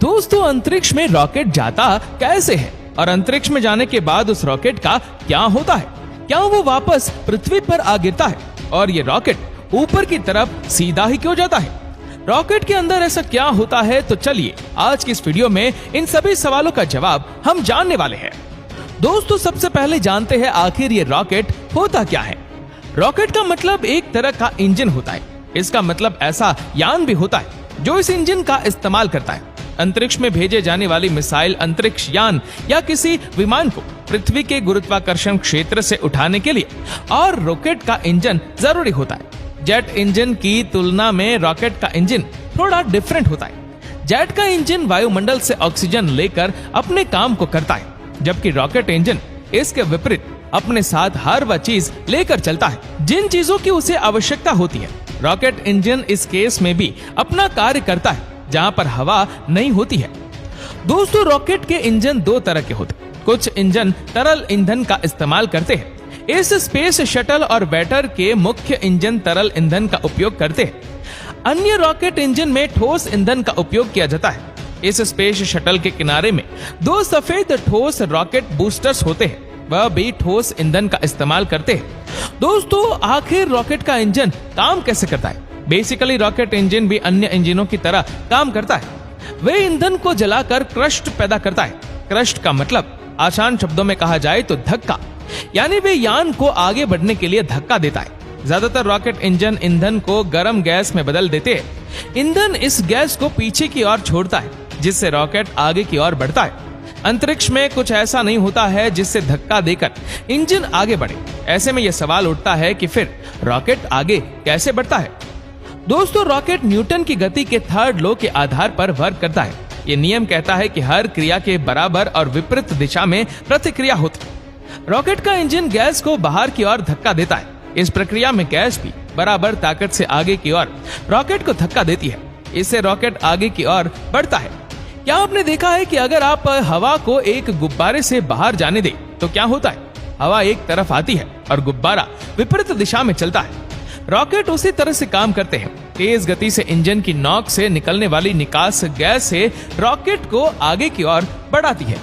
दोस्तों, अंतरिक्ष में रॉकेट जाता कैसे है और अंतरिक्ष में जाने के बाद उस रॉकेट का क्या होता है? क्या वो वापस पृथ्वी पर आ गिरता है? और ये रॉकेट ऊपर की तरफ सीधा ही क्यों जाता है? रॉकेट के अंदर ऐसा क्या होता है? तो चलिए आज की इस वीडियो में इन सभी सवालों का जवाब हम जानने वाले हैं। दोस्तों, सबसे पहले जानते हैं आखिर ये रॉकेट होता क्या है। रॉकेट का मतलब एक तरह का इंजन होता है। इसका मतलब ऐसा यान भी होता है जो इस इंजन का इस्तेमाल करता है। अंतरिक्ष में भेजे जाने वाली मिसाइल, अंतरिक्ष यान या किसी विमान को पृथ्वी के गुरुत्वाकर्षण क्षेत्र से उठाने के लिए और रॉकेट का इंजन जरूरी होता है। जेट इंजन की तुलना में रॉकेट का इंजन थोड़ा डिफरेंट होता है। जेट का इंजन वायुमंडल से ऑक्सीजन लेकर अपने काम को करता है, जबकि रॉकेट इंजन इसके विपरीत अपने साथ हर वह चीज लेकर चलता है जिन चीजों की उसे आवश्यकता होती है। रॉकेट इंजन इस केस में भी अपना कार्य करता है जहां पर हवा नहीं होती है। दोस्तों, रॉकेट के इंजन दो तरह के होते हैं। कुछ इंजन तरल ईंधन का इस्तेमाल करते हैं। इस स्पेस शटल और बैटर के मुख्य इंजन तरल ईंधन का उपयोग करते हैं। अन्य रॉकेट इंजन में ठोस ईंधन का उपयोग किया जाता है। इस स्पेस शटल के किनारे में दो सफेद ठोस रॉकेट बूस्टर्स होते हैं, वह भी ठोस ईंधन का इस्तेमाल करते हैं। दोस्तों, आखिर रॉकेट का इंजन काम कैसे करता है? बेसिकली रॉकेट इंजन भी अन्य इंजनों की तरह काम करता है। वे ईंधन को जलाकर क्रस्ट पैदा करता है। क्रस्ट का मतलब आसान शब्दों में कहा जाए तो धक्का, यानी वे यान को आगे बढ़ने के लिए धक्का देता है। ज्यादातर रॉकेट इंजन ईंधन को गर्म गैस में बदल देते हैं। ईंधन इस गैस को पीछे की ओर छोड़ता है, जिससे रॉकेट आगे की ओर बढ़ता है। अंतरिक्ष में कुछ ऐसा नहीं होता है जिससे धक्का देकर इंजन आगे बढ़े। ऐसे में यह सवाल उठता है कि फिर रॉकेट आगे कैसे बढ़ता है? दोस्तों, रॉकेट न्यूटन की गति के थर्ड लॉ के आधार पर वर्क करता है। यह नियम कहता है कि हर क्रिया के बराबर और विपरीत दिशा में प्रतिक्रिया होती है। रॉकेट का इंजन गैस को बाहर की ओर धक्का देता है। इस प्रक्रिया में गैस भी बराबर ताकत से आगे की ओर रॉकेट को धक्का देती है। इससे रॉकेट आगे की ओर बढ़ता है। क्या आपने देखा है कि अगर आप हवा को एक गुब्बारे से बाहर जाने दें तो क्या होता है? हवा एक तरफ आती है और गुब्बारा विपरीत दिशा में चलता है। रॉकेट उसी तरह से काम करते हैं। तेज गति से इंजन की नोक से निकलने वाली निकास गैस से रॉकेट को आगे की ओर बढ़ाती है।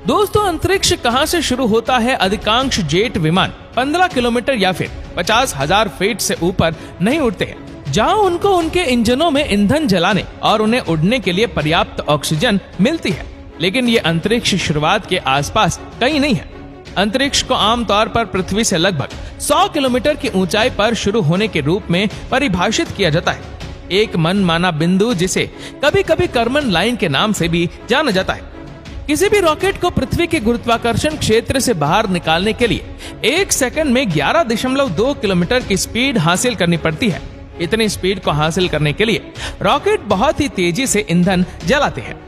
दोस्तों, अंतरिक्ष कहां से शुरू होता है? अधिकांश जेट विमान 15 किलोमीटर या फिर 50,000 फीट से ऊपर नहीं उड़ते हैं, जहां उनको उनके इंजनों में ईंधन जलाने और उन्हें उड़ने के लिए पर्याप्त ऑक्सीजन मिलती है। लेकिन ये अंतरिक्ष शुरुआत के आसपास कहीं नहीं है। अंतरिक्ष को आमतौर पर पृथ्वी से लगभग 100 किलोमीटर की ऊंचाई पर शुरू होने के रूप में परिभाषित किया जाता है। एक मनमाना बिंदु, जिसे कभी कभी कर्मन लाइन के नाम से भी जाना जाता है। किसी भी रॉकेट को पृथ्वी के गुरुत्वाकर्षण क्षेत्र से बाहर निकालने के लिए 1 सेकंड में 11.2 किलोमीटर की स्पीड हासिल करनी पड़ती है। इतनी स्पीड को हासिल करने के लिए रॉकेट बहुत ही तेजी से ईंधन जलाते हैं।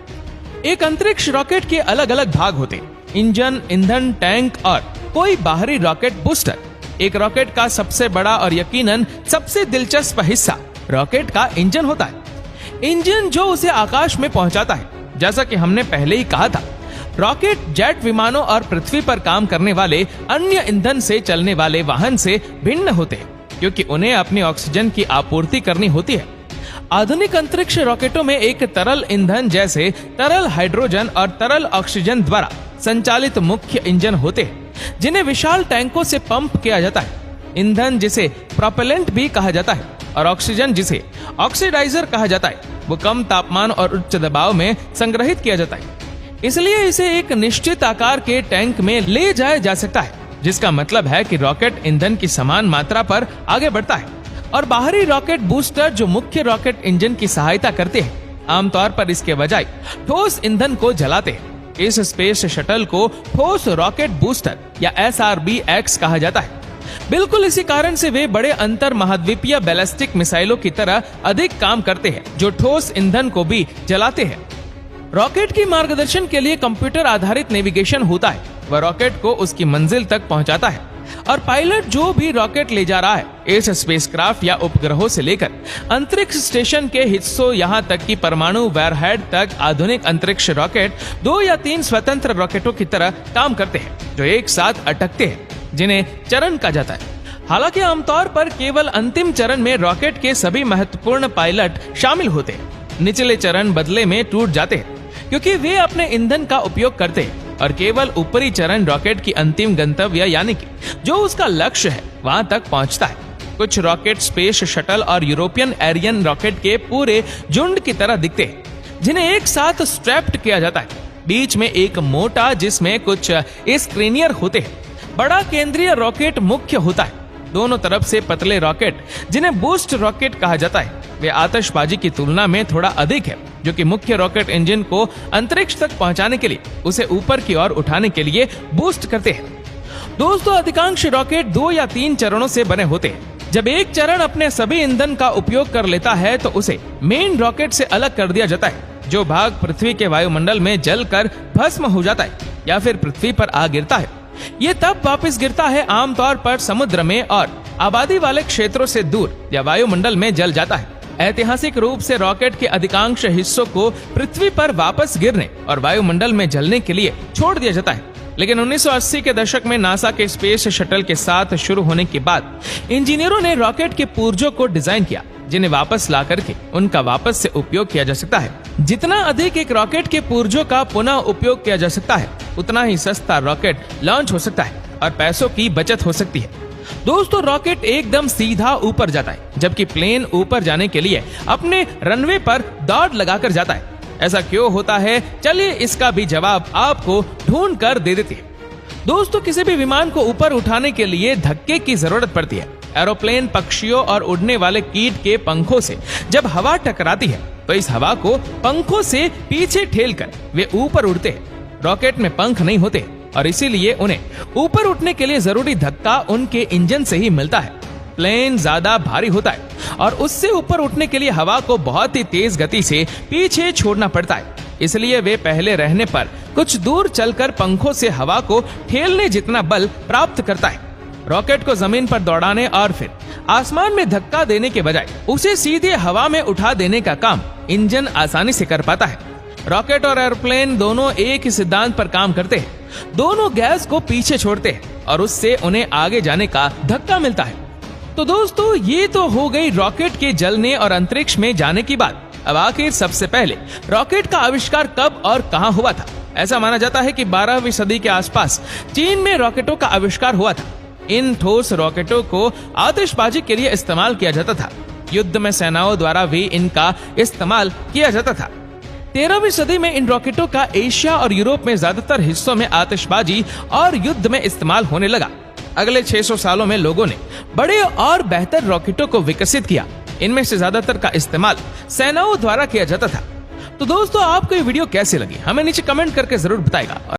एक अंतरिक्ष रॉकेट के अलग अलग भाग होते हैं: इंजन, ईंधन टैंक और कोई बाहरी रॉकेट बूस्टर। एक रॉकेट का सबसे बड़ा और यकीनन सबसे दिलचस्प हिस्सा रॉकेट का इंजन होता है। इंजन जो उसे आकाश में पहुंचाता है। जैसा कि हमने पहले ही कहा था, रॉकेट जेट विमानों और पृथ्वी पर काम करने वाले अन्य ईंधन से चलने वाले वाहन से भिन्न होते हैं, क्योंकि उन्हें अपनी ऑक्सीजन की आपूर्ति करनी होती है। आधुनिक अंतरिक्ष रॉकेटों में एक तरल ईंधन जैसे तरल हाइड्रोजन और तरल ऑक्सीजन द्वारा संचालित मुख्य इंजन होते हैं, जिन्हें विशाल टैंकों से पंप किया जाता है। ईंधन, जिसे प्रोपेलेंट भी कहा जाता है, और ऑक्सीजन, जिसे ऑक्सीडाइजर कहा जाता है, वो कम तापमान और उच्च दबाव में संग्रहित किया जाता है। इसलिए इसे एक निश्चित आकार के टैंक में ले जाया जा सकता है, जिसका मतलब है कि रॉकेट ईंधन की समान मात्रा पर आगे बढ़ता है। और बाहरी रॉकेट बूस्टर, जो मुख्य रॉकेट इंजन की सहायता करते हैं, आमतौर पर इसके बजाय ठोस ईंधन को जलाते हैं। इस स्पेस शटल को ठोस रॉकेट बूस्टर या SRB-X कहा जाता है। बिल्कुल इसी कारण से वे बड़े अंतर महाद्वीपीय बैलिस्टिक मिसाइलों की तरह अधिक काम करते हैं, जो ठोस ईंधन को भी जलाते हैं। रॉकेट की मार्गदर्शन के लिए कंप्यूटर आधारित नेविगेशन होता है। वह रॉकेट को उसकी मंजिल तक पहुंचाता है, और पायलट जो भी रॉकेट ले जा रहा है, इस स्पेसक्राफ्ट या उपग्रहों से लेकर अंतरिक्ष स्टेशन के हिस्सों, यहां तक कि परमाणु वॉरहेड तक, आधुनिक अंतरिक्ष रॉकेट 2 या 3 स्वतंत्र रॉकेटों की तरह काम करते हैं, जो एक साथ अटकते हैं, जिन्हें चरण कहा जाता है। हालांकि आमतौर पर केवल अंतिम चरण में रॉकेट के सभी महत्वपूर्ण पायलट शामिल होते हैं। निचले चरण बदले में टूट जाते हैं क्योंकि वे अपने ईंधन का उपयोग करते हैं और केवल ऊपरी चरण रॉकेट की अंतिम गंतव्य यानी कि जो उसका लक्ष्य है वहां तक पहुंचता है। कुछ रॉकेट स्पेस शटल और यूरोपियन एरियन रॉकेट के पूरे झुंड की तरह दिखते हैं जिन्हें एक साथ स्ट्रैप्ड किया जाता है। बीच में एक मोटा जिसमें कुछ स्क्रीनियर होते हैं बड़ा केंद्रीय रॉकेट मुख्य होता है। दोनों तरफ से पतले रॉकेट जिन्हें बूस्ट रॉकेट कहा जाता है वे आतिशबाजी की तुलना में थोड़ा अधिक है जो कि मुख्य रॉकेट इंजन को अंतरिक्ष तक पहुंचाने के लिए उसे ऊपर की ओर उठाने के लिए बूस्ट करते हैं। दोस्तों अधिकांश रॉकेट 2 या 3 चरणों से बने होते हैं। जब एक चरण अपने सभी ईंधन का उपयोग कर लेता है तो उसे मेन रॉकेट से अलग कर दिया जाता है। जो भाग पृथ्वी के वायुमंडल में जलकर भस्म हो जाता है या फिर पृथ्वी पर आ गिरता है ये तब वापस गिरता है आमतौर पर समुद्र में और आबादी वाले क्षेत्रों से दूर या वायुमंडल में जल जाता है। ऐतिहासिक रूप से रॉकेट के अधिकांश हिस्सों को पृथ्वी पर वापस गिरने और वायुमंडल में जलने के लिए छोड़ दिया जाता है। लेकिन 1980 के दशक में नासा के स्पेस शटल के साथ शुरू होने के बाद इंजीनियरों ने रॉकेट के पुर्जों को डिजाइन किया जिन्हें वापस ला करके उनका वापस से उपयोग किया जा सकता है। जितना अधिक एक रॉकेट के पुर्जों का पुनः उपयोग किया जा सकता है उतना ही सस्ता रॉकेट लॉन्च हो सकता है और पैसों की बचत हो सकती है। दोस्तों रॉकेट एकदम सीधा ऊपर जाता है जबकि प्लेन ऊपर जाने के लिए अपने रनवे पर दौड़ लगाकर जाता है। ऐसा क्यों होता है चलिए इसका भी जवाब आपको ढूंढ कर दे देते हैं। दोस्तों किसी भी विमान को ऊपर उठाने के लिए धक्के की जरूरत पड़ती है। एरोप्लेन पक्षियों और उड़ने वाले कीट के पंखों से जब हवा टकराती है तो इस हवा को पंखों से पीछे ठेलकर वे ऊपर उड़ते हैं। रॉकेट में पंख नहीं होते और इसीलिए उन्हें ऊपर उठने के लिए जरूरी धक्का उनके इंजन से ही मिलता है। प्लेन ज्यादा भारी होता है और उससे ऊपर उठने के लिए हवा को बहुत ही तेज गति से पीछे छोड़ना पड़ता है। इसलिए वे पहले रहने पर कुछ दूर चलकर पंखों से हवा को ठेलने जितना बल प्राप्त करता है। रॉकेट को जमीन पर दौड़ाने और फिर आसमान में धक्का देने के बजाय उसे सीधे हवा में उठा देने का काम इंजन आसानी से कर पाता है। रॉकेट और एयरप्लेन दोनों एक ही सिद्धांत पर काम करते हैं। दोनों गैस को पीछे छोड़ते हैं और उससे उन्हें आगे जाने का धक्का मिलता है। तो दोस्तों ये तो हो गई रॉकेट के जलने और अंतरिक्ष में जाने की बात। अब आखिर सबसे पहले रॉकेट का आविष्कार कब और कहां हुआ था? ऐसा माना जाता है कि 12वीं सदी के आसपास चीन में रॉकेटों का आविष्कार हुआ था। इन ठोस रॉकेटों को आतिशबाजी के लिए इस्तेमाल किया जाता था। युद्ध में सेनाओं द्वारा भी इनका इस्तेमाल किया जाता था। 13वीं सदी में इन रॉकेटों का एशिया और यूरोप में ज्यादातर हिस्सों में आतिशबाजी और युद्ध में इस्तेमाल होने लगा। अगले 600 सालों में लोगों ने बड़े और बेहतर रॉकेटों को विकसित किया। इनमें से ज्यादातर का इस्तेमाल सेनाओं द्वारा किया जाता था। तो दोस्तों आपको ये वीडियो कैसी लगी हमें नीचे कमेंट करके जरूर बताएगा।